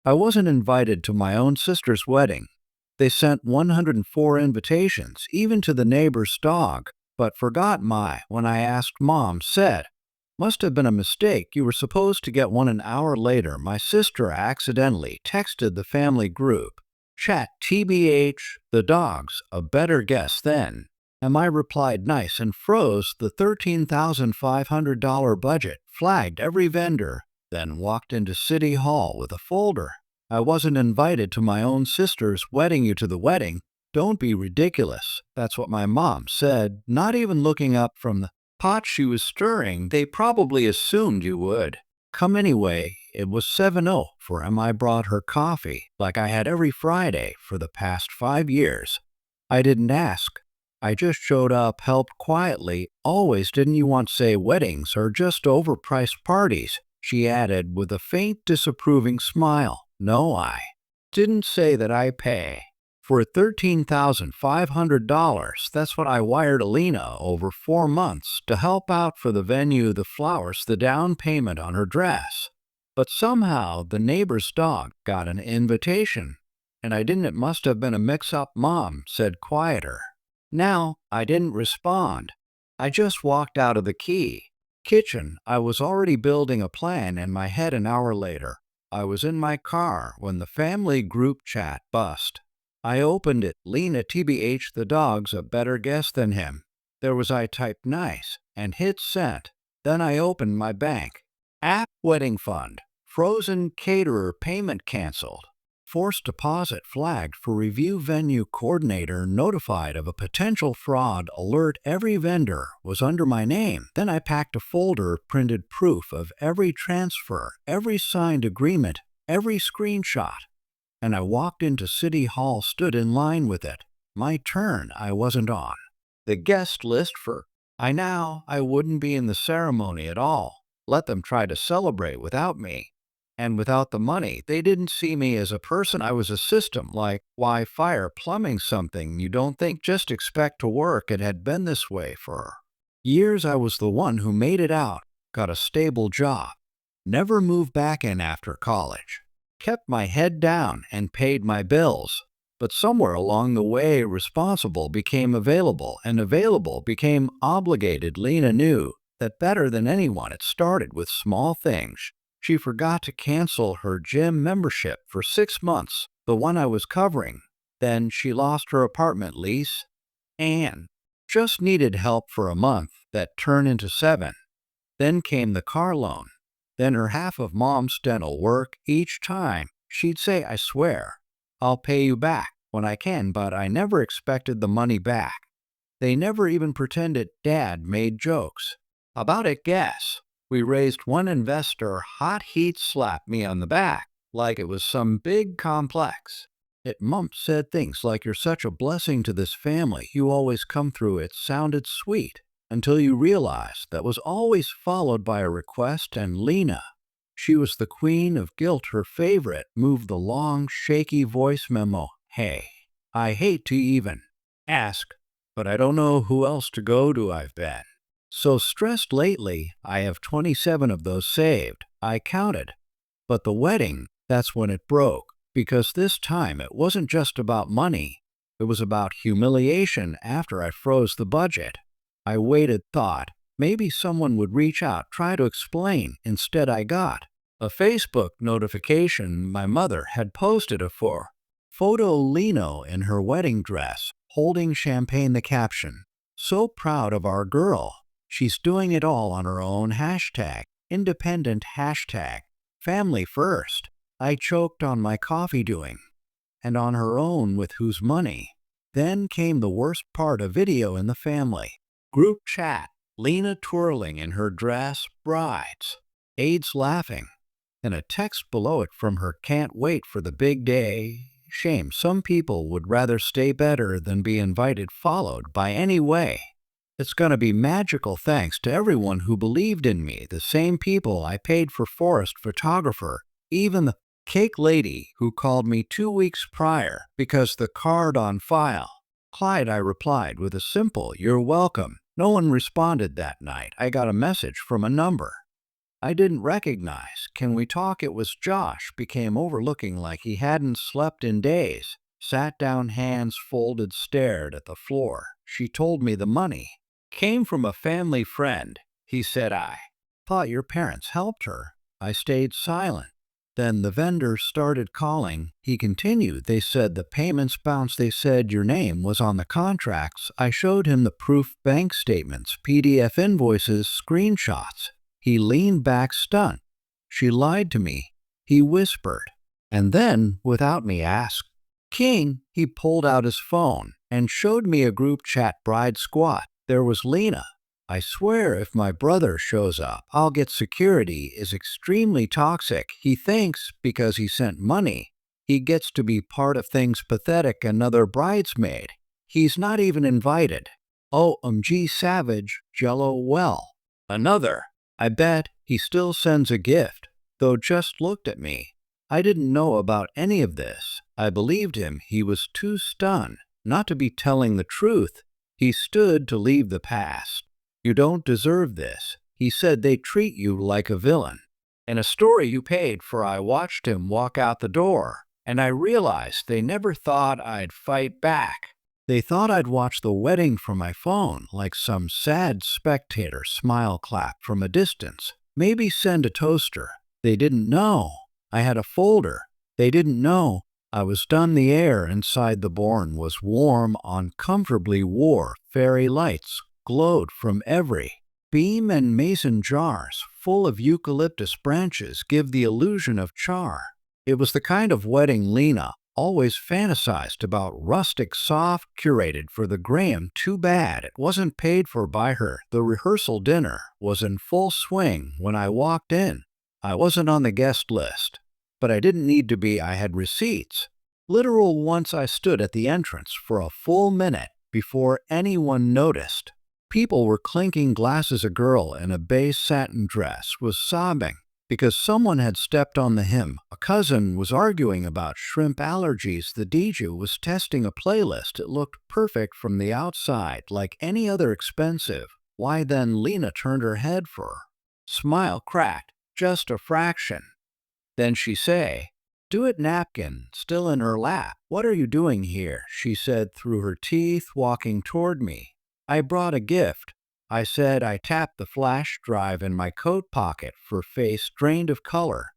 I wasn't invited to my own sister's wedding. They sent 104 invitations, even to the neighbor's dog, but forgot my when I asked Mom said, "Must have been a mistake. You were supposed to get one an hour later." My sister accidentally texted the family group chat, TBH, the dog's a better guess then. And I replied nice and froze the $13,500 budget, flagged every vendor, then walked into City Hall with a folder. "I wasn't invited to my own sister's wedding. You to the wedding? Don't be ridiculous." That's what my mom said, not even looking up from the pot she was stirring. They probably assumed you would come anyway. It was 7:0 for him. I brought her coffee, like I had every Friday for the past 5 years. I didn't ask. I just showed up, helped quietly. "Always didn't you want to say weddings are just overpriced parties?" she added with a faint disapproving smile. "No, I didn't say that. I pay for $13,500. That's what I wired Alina over 4 months to help out for the venue, the flowers, the down payment on her dress. But somehow the neighbor's dog got an invitation, and I didn't. It must have been a mix-up," Mom said quieter. Now, I didn't respond. I just walked out of the kitchen. I was already building a plan in my head. An hour later, I was in my car when the family group chat bust. I opened it. "Lena, TBH, the dog's a better guess than him." I typed nice and hit send. Then I opened my bank app. Wedding fund frozen, caterer payment canceled. Forced deposit flagged for review. Venue coordinator notified of a potential fraud alert. Every vendor was under my name. Then I packed a folder, printed proof of every transfer, every signed agreement, every screenshot, and I walked into City Hall, stood in line with it. My turn. I wasn't on the guest list for I wouldn't be in the ceremony at all. Let them try to celebrate without me. And without the money, they didn't see me as a person. I was a system, like Wi-Fi or plumbing, something you don't think, just expect to work. It had been this way for years. I was the one who made it out, got a stable job, never moved back in after college, kept my head down and paid my bills. But somewhere along the way, responsible became available, and available became obligated. Lena knew that better than anyone. It started with small things. She forgot to cancel her gym membership for 6 months, the one I was covering. Then she lost her apartment lease and just needed help for a month. That turned into 7. Then came the car loan. Then her half of Mom's dental work. Each time she'd say, "I swear, I'll pay you back when I can," but I never expected the money back. They never even pretended. Dad made jokes about it. Guess we raised one investor. Hot heat slapped me on the back like it was some big complex. Mom said things like, "You're such a blessing to this family. You always come through." It sounded sweet until you realized that was always followed by a request. And Lena, she was the queen of guilt. Her favorite move, the long, shaky voice memo. "Hey, I hate to even ask, but I don't know who else to go to. I've been so stressed lately. I have 27 of those saved." I counted. But the wedding, that's when it broke. Because this time it wasn't just about money. It was about humiliation. After I froze the budget, I waited, thought maybe someone would reach out, try to explain. Instead, I got a Facebook notification. My mother had posted a photo Lino in her wedding dress, holding champagne. The caption, "So proud of our girl. She's doing it all on her own. Hashtag independent. Hashtag family first." I choked on my coffee. Doing and on her own with whose money? Then came the worst part, a video in the family group chat. Lena twirling in her dress, brides, aides laughing, and a text below it from her, "Can't wait for the big day." Shame. Some people would rather stay better than be invited, followed by "Anyway, it's gonna be magical. Thanks to everyone who believed in me." The same people I paid for forest photographer, even the cake lady who called me 2 weeks prior because the card on file. "Clyde," I replied with a simple, "You're welcome." No one responded that night. I got a message from a number I didn't recognize. Can we talk? It was Josh, became overlooking like he hadn't slept in days. Sat down, hands folded, stared at the floor. She told me the money came from a family friend. He said, I thought your parents helped her. I stayed silent. Then the vendor started calling. He continued. They said the payments bounced. They said your name was on the contracts. I showed him the proof, bank statements, PDF invoices, screenshots. He leaned back stunned. She lied to me, he whispered. And then, without me asking, King, he pulled out his phone and showed me a group chat bride squad. There was Lena. I swear if my brother shows up, I'll get security. Is extremely toxic. He thinks because he sent money, he gets to be part of things. Pathetic. Another bridesmaid. He's not even invited. OMG savage. Jello well. Another. I bet he still sends a gift, though just looked at me. I didn't know about any of this. I believed him. He was too stunned not to be telling the truth. He stood to leave the past. You don't deserve this. He said they treat you like a villain. In a story you paid for. I watched him walk out the door, and I realized they never thought I'd fight back. They thought I'd watch the wedding from my phone like some sad spectator, smile, clap from a distance, maybe send a toaster. They didn't know I had a folder. They didn't know I was done. The air inside the barn was warm, uncomfortably warm. Fairy lights glowed from every beam, and mason jars full of eucalyptus branches give the illusion of char. It was the kind of wedding Lena always fantasized about, rustic, soft, curated for the Graham. Too bad it wasn't paid for by her. The rehearsal dinner was in full swing when I walked in. I wasn't on the guest list, but I didn't need to be. I had receipts. Literal. Once I stood at the entrance for a full minute before anyone noticed. People were clinking glasses. A girl in a beige satin dress was sobbing because someone had stepped on the hem. A cousin was arguing about shrimp allergies. The DJ was testing a playlist. It looked perfect from the outside, like any other expensive. Why then? Lena turned her head for her. Smile cracked, just a fraction. Then she say, "Do it." Napkin still in her lap. "What are you doing here?" she said through her teeth, walking toward me. "I brought a gift," I said. I tapped the flash drive in my coat pocket for face drained of color.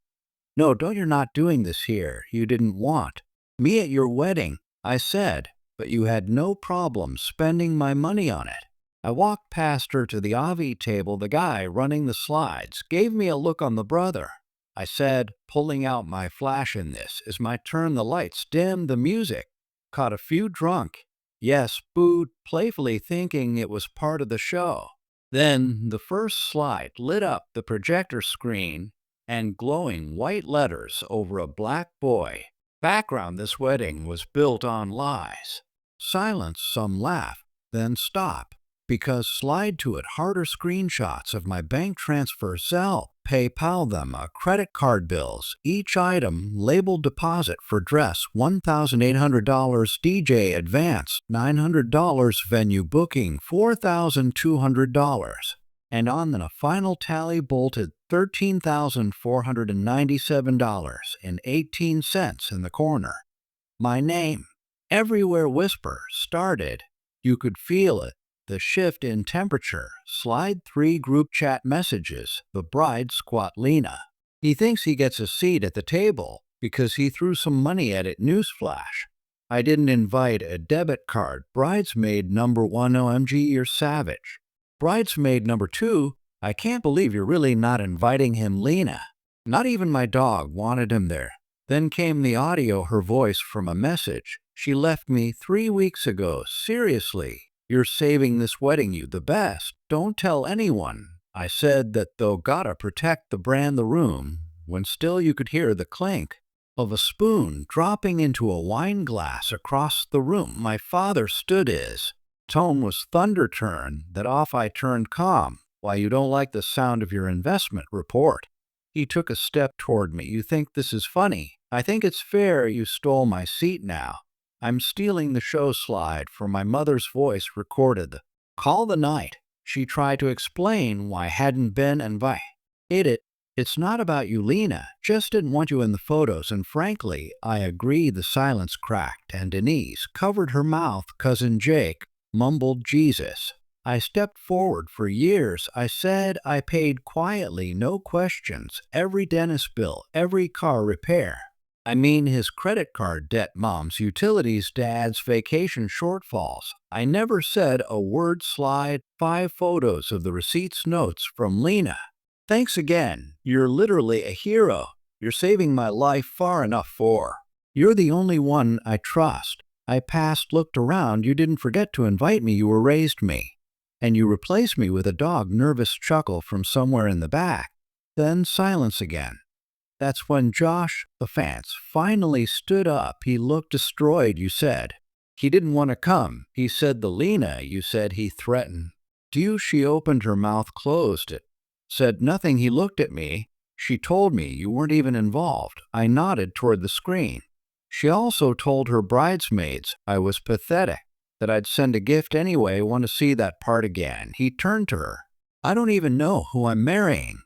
"No, don't. You're not doing this here. You didn't want me at your wedding," I said, "but you had no problem spending my money on it." I walked past her to the AV table. The guy running the slides gave me a look. On the brother, I said, pulling out my flash. "In this is my turn." The lights dimmed, the music caught a few drunk. Yes, booed playfully, thinking it was part of the show. Then the first slide lit up the projector screen and glowing white letters over a black boy background. This wedding was built on lies. Silence, some laugh, then stop. Because slide to it harder. Screenshots of my bank transfer, Zelle, PayPal them, credit card bills, each item labeled deposit for dress $1,800, DJ advance $900, venue booking $4,200, and on a final tally bolted $13,497.18 in the corner. My name. Everywhere whisper started. You could feel it. The shift in temperature. Slide 3 group chat messages. The bride squat. Lena. He thinks he gets a seat at the table because he threw some money at it. Newsflash. I didn't invite. A debit card. Bridesmaid number 1. OMG, you're savage. Bridesmaid number 2. I can't believe you're really not inviting him. Lena. Not even my dog wanted him there. Then came the audio, her voice from a message. She left me 3 weeks ago. Seriously. You're saving this wedding. You the best. Don't tell anyone. I said that though, gotta protect the brand. The room, when still you could hear the clink of a spoon dropping into a wine glass across the room. My father stood. His tone was thunder. Turn that off. I turned calm. Why, you don't like the sound of your investment report? He took a step toward me. You think this is funny? I think it's fair. You stole my seat now. I'm stealing the show. Slide for my mother's voice recorded. Call the night. She tried to explain why I hadn't been invited. It's not about you, Lena. Just didn't want you in the photos, and frankly, I agree. The silence cracked, and Denise covered her mouth. Cousin Jake mumbled Jesus. I stepped forward. For years, I said I paid quietly, no questions, every dentist bill, every car repair. I mean his credit card debt, mom's utilities, dad's vacation shortfalls. I never said a word. Slide 5 photos of the receipts, notes from Lena. Thanks again. You're literally a hero. You're saving my life far enough for. You're the only one I trust. I passed, looked around. You didn't forget to invite me. You erased me. And you replaced me with a dog. Nervous chuckle from somewhere in the back. Then silence again. That's when Josh, the fence, finally stood up. He looked destroyed. You said he didn't want to come. He said the Lena you said he threatened. Do you? She opened her mouth, closed it. Said nothing. He looked at me. She told me you weren't even involved. I nodded toward the screen. She also told her bridesmaids I was pathetic, that I'd send a gift anyway. Want to see that part again? He turned to her. I don't even know who I'm marrying.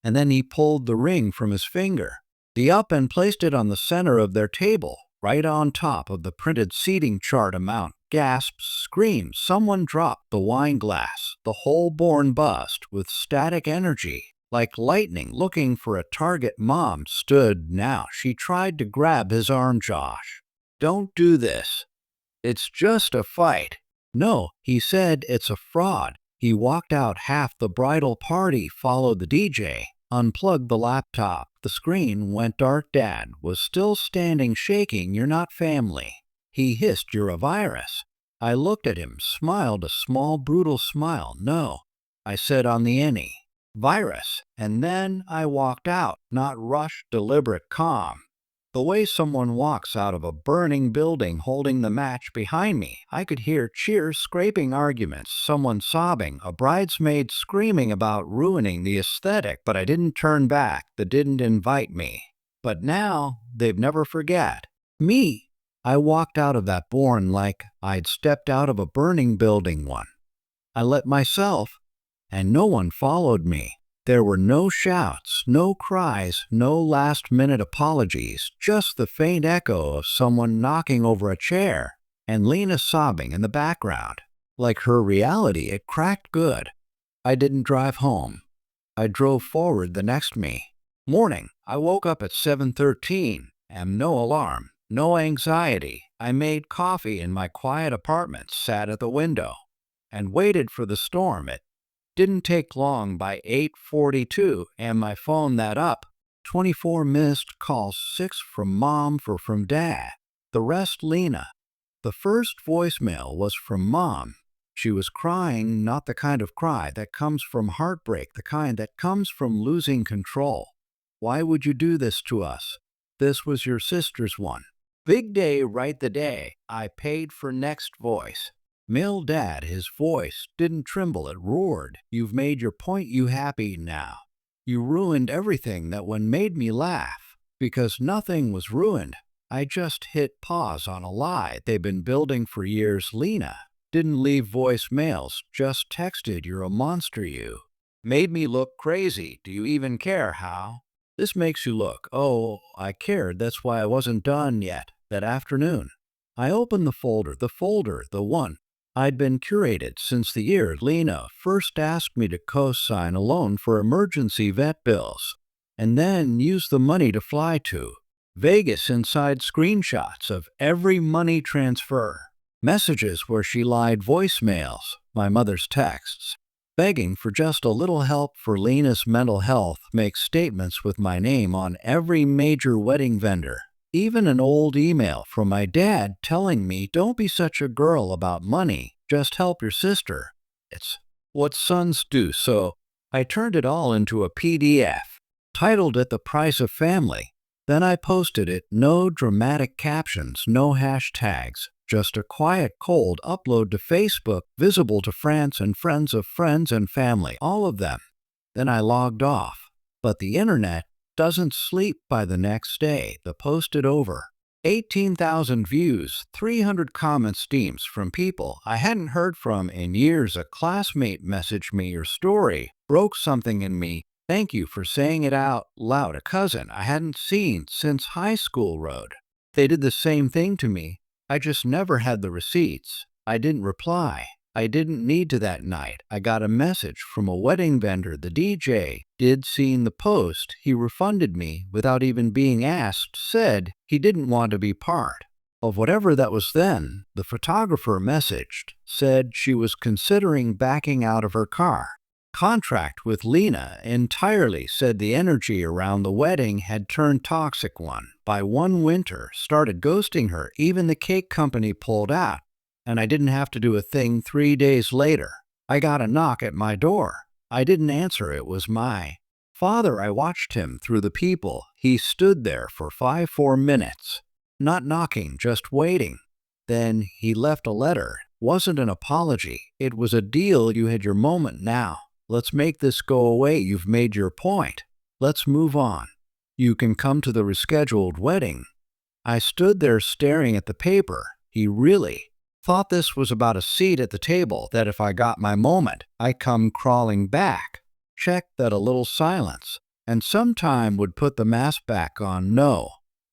And then he pulled the ring from his finger, and placed it on the center of their table, right on top of the printed seating chart amount. Gasps, screams. Someone dropped the wine glass. The whole board buzzed with static energy, like lightning looking for a target. Mom stood now. She tried to grab his arm. Josh, don't do this. It's just a fight. No, he said, it's a fraud. He walked out. Half the bridal party followed the DJ, unplugged the laptop. The screen went dark. Dad was still standing, shaking. You're not family. He hissed, you're a virus. I looked at him, smiled a small, brutal smile. No, I said on the any. Virus. And then I walked out, not rushed, deliberate, calm. The way someone walks out of a burning building holding the match behind me. I could hear cheers, scraping, arguments, someone sobbing, a bridesmaid screaming about ruining the aesthetic, but I didn't turn back. They didn't invite me. But now, they'd never forget. Me. I walked out of that born like I'd stepped out of a burning building. I let myself, and no one followed me. There were no shouts, no cries, no last-minute apologies, just the faint echo of someone knocking over a chair, and Lena sobbing in the background. Like her reality, it cracked good. I didn't drive home. I drove forward the next morning. I woke up at 7:13, and no alarm, no anxiety. I made coffee in my quiet apartment, sat at the window, and waited for the storm. It didn't take long. By 8:42, and my phone that up. 24 missed calls, 6 from Mom, 4 from Dad. The rest Lena. The first voicemail was from Mom. She was crying, not the kind of cry that comes from heartbreak, the kind that comes from losing control. Why would you do this to us? This was your sister's one. Big day, right? The day I paid for. Next voice. Mail. Dad. His voice didn't tremble, it roared. You've made your point. You happy now? You ruined everything that one made me laugh. Because nothing was ruined. I just hit pause on a lie they've been building for years. Lena didn't leave voicemails, just texted, you're a monster. You made me look crazy. Do you even care how this makes you look? Oh, I cared. That's why I wasn't done yet. That afternoon, I opened the folder, the one I'd been curated since the year Lena first asked me to co-sign a loan for emergency vet bills, and then use the money to fly to Vegas. Inside, screenshots of every money transfer, messages where she lied, voicemails, my mother's texts, begging for just a little help for Lena's mental health, make statements with my name on every major wedding vendor. Even an old email from my dad telling me, don't be such a girl about money, just help your sister. It's what sons do. So I turned it all into a PDF, titled it The Price of Family. Then I posted it. No dramatic captions, no hashtags, just a quiet cold upload to Facebook, visible to friends and friends of friends and family, all of them. Then I logged off. But the internet doesn't sleep. By the next day, the posted over 18,000 views, 300 comments, steams from people I hadn't heard from in years. A classmate messaged me, your story broke something in me. Thank you for saying it out loud. A cousin I hadn't seen since high school wrote. They did the same thing to me. I just never had the receipts. I didn't reply. I didn't need to that night. I got a message from a wedding vendor. The DJ did seen the post. He refunded me without even being asked, said he didn't want to be part of whatever that was then. The photographer messaged, said she was considering backing out of her car contract with Lena entirely, said the energy around the wedding had turned toxic. By one winter, started ghosting her. Even the cake company pulled out, and I didn't have to do a thing. 3 days later, I got a knock at my door. I didn't answer. It was my father. I watched him through the people. He stood there for 4 minutes, not knocking, just waiting. Then he left a letter. Wasn't an apology. It was a deal. You had your moment now. Let's make this go away. You've made your point. Let's move on. You can come to the rescheduled wedding. I stood there staring at the paper. He really thought this was about a seat at the table, that if I got my moment, I'd come crawling back, check that a little silence, and sometime would put the mask back on. No,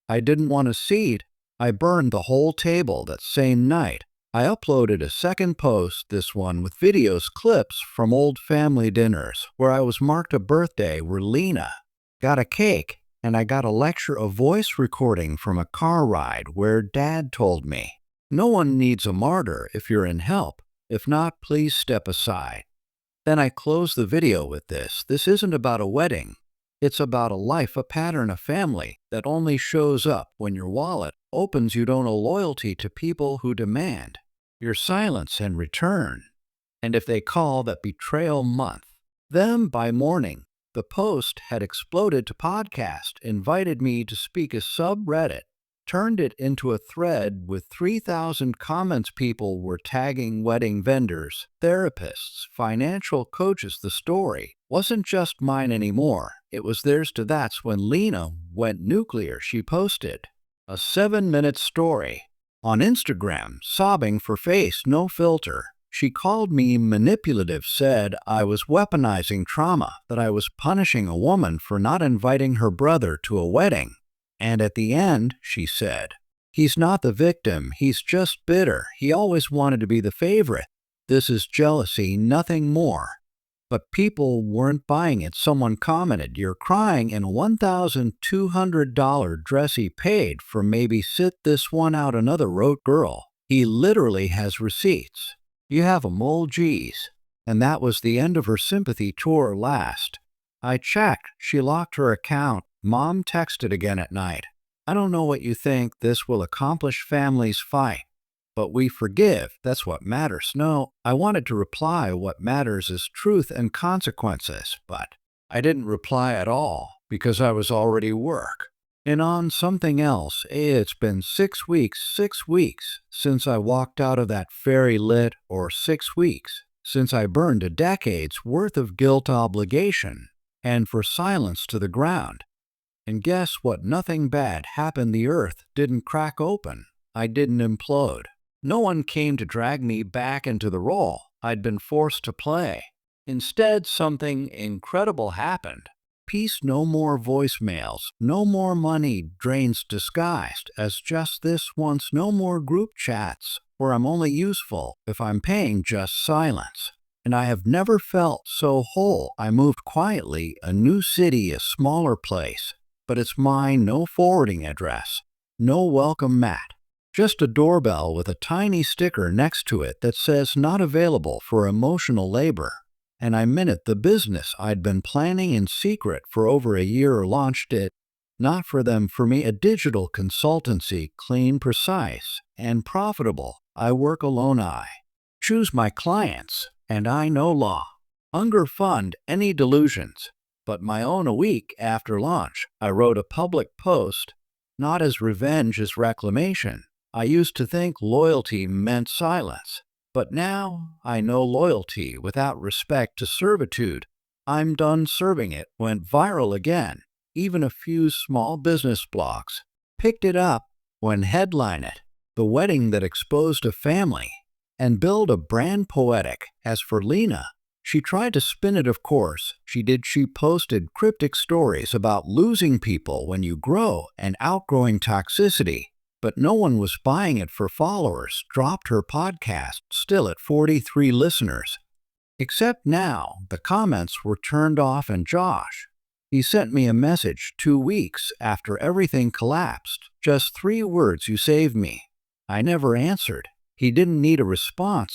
I didn't want a seat. I burned the whole table that same night. I uploaded a second post, this one with videos, clips from old family dinners where I was marked a birthday where Lena got a cake, and I got a lecture, a voice recording from a car ride where Dad told me, no one needs a martyr if you're in help. If not, please step aside. Then I closed the video with this. This isn't about a wedding. It's about a life, a pattern, a family that only shows up when your wallet opens. You don't owe loyalty to people who demand your silence in return. And if they call that betrayal month, them by morning, the post had exploded to podcast, invited me to speak a subreddit, turned it into a thread with 3,000 comments. People were tagging wedding vendors, therapists, financial coaches. The story wasn't just mine anymore. It was theirs too. That's when Lena went nuclear. She posted a 7-minute story on Instagram, sobbing for face, no filter. She called me manipulative, said I was weaponizing trauma, that I was punishing a woman for not inviting her brother to a wedding. And at the end, she said, he's not the victim, he's just bitter. He always wanted to be the favorite. This is jealousy, nothing more. But people weren't buying it. Someone commented, you're crying in a $1,200 dress he paid for. Maybe sit this one out. Another wrote, girl, he literally has receipts. You have 'em, old geez. And that was the end of her sympathy tour. Last I checked, she locked her account. Mom texted again at night. I don't know what you think this will accomplish. Families fight, but we forgive. That's what matters. No, I wanted to reply. What matters is truth and consequences. But I didn't reply at all because I was already work and on something else. It's been 6 weeks since I walked out of that fairy lit, or 6 weeks since I burned a decade's worth of guilt, obligation, and for silence to the ground. And guess what? Nothing bad happened. The earth didn't crack open. I didn't implode. No one came to drag me back into the role I'd been forced to play. Instead, something incredible happened. Peace. No more voicemails. No more money drains disguised as just this once. No more group chats where I'm only useful if I'm paying. Just silence. And I have never felt so whole. I moved quietly. A new city, a smaller place. But it's mine. No forwarding address. No welcome mat. Just a doorbell with a tiny sticker next to it that says not available for emotional labor. And I meant it. The business I'd been planning in secret for over a year, launched it. Not for them, for me. A digital consultancy, clean, precise, and profitable. I work alone. I choose my clients, and I no law hunger fund any delusions but my own. A week after launch, I wrote a public post, not as revenge, as reclamation. I used to think loyalty meant silence, but now I know loyalty without respect to servitude. I'm done serving it. Went viral again. Even a few small business blogs picked it up when headline it. The wedding that exposed a family and build a brand. Poetic. As for Lena, She tried to spin it, of course. She posted cryptic stories about losing people when you grow and outgrowing toxicity. But no one was buying it for followers. Dropped her podcast, still at 43 listeners. Except now, the comments were turned off and Josh. He sent me a message 2 weeks after everything collapsed. Just 3 words: "You saved me." I never answered. He didn't need a response.